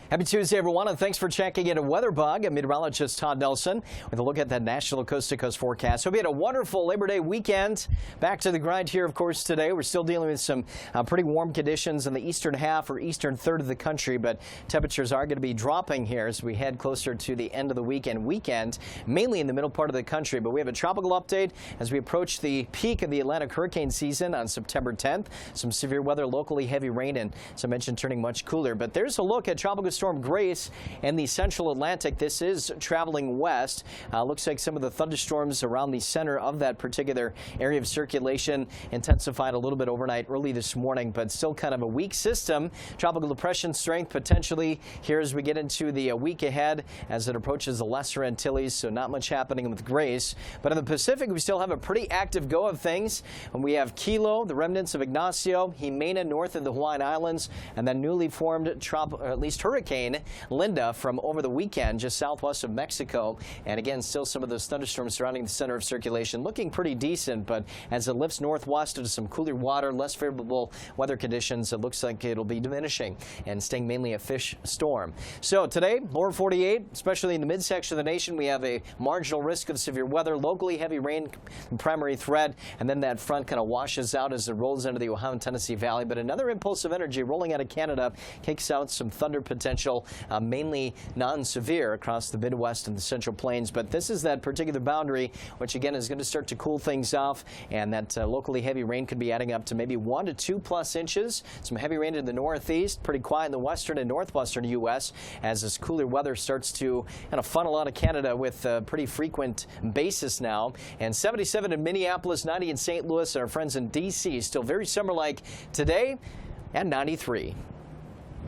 Happy Tuesday, everyone, and thanks for checking in a weather bug. I'm meteorologist Todd Nelson with a look at that national coast-to-coast forecast. Hope you had a wonderful Labor Day weekend. Back to the grind here, of course, today. We're still dealing with some pretty warm conditions in the eastern half or eastern third of the country, but temperatures are going to be dropping here as we head closer to the end of the weekend, mainly in the middle part of the country. But we have a tropical update as we approach the peak of the Atlantic hurricane season on September 10th. Some severe weather, locally heavy rain, and as I mentioned, turning much cooler. But there's a look at Tropical Storm Grace and the central Atlantic. This is traveling west. Looks like some of the thunderstorms around the center of that particular area of circulation intensified a little bit overnight early this morning, but still kind of a weak system. Tropical depression strength potentially here as we get into the week ahead as it approaches the Lesser Antilles, so not much happening with Grace. But in the Pacific, we still have a pretty active go of things. And we have Kilo, the remnants of Ignacio, Jimena north of the Hawaiian Islands, and then newly formed at least hurricane Linda from over the weekend just southwest of Mexico. And again, still some of those thunderstorms surrounding the center of circulation looking pretty decent, but as it lifts northwest into some cooler water, less favorable weather conditions, it looks like it'll be diminishing and staying mainly a fish storm. So today, lower 48, especially in the midsection of the nation, we have a marginal risk of severe weather, locally heavy rain, primary threat, and then that front kind of washes out as it rolls into the Ohio and Tennessee Valley. But another impulse of energy rolling out of Canada kicks out some thunder potential, mainly non-severe across the Midwest and the Central Plains. But this is that particular boundary, which again is going to start to cool things off, and that locally heavy rain could be adding up to maybe 1 to 2+ inches. Some heavy rain in the northeast, pretty quiet in the western and northwestern U.S. as this cooler weather starts to kind of funnel out of Canada with a pretty frequent basis now. And 77 in Minneapolis, 90 in St. Louis, and our friends in D.C. still very summer-like today, and 93.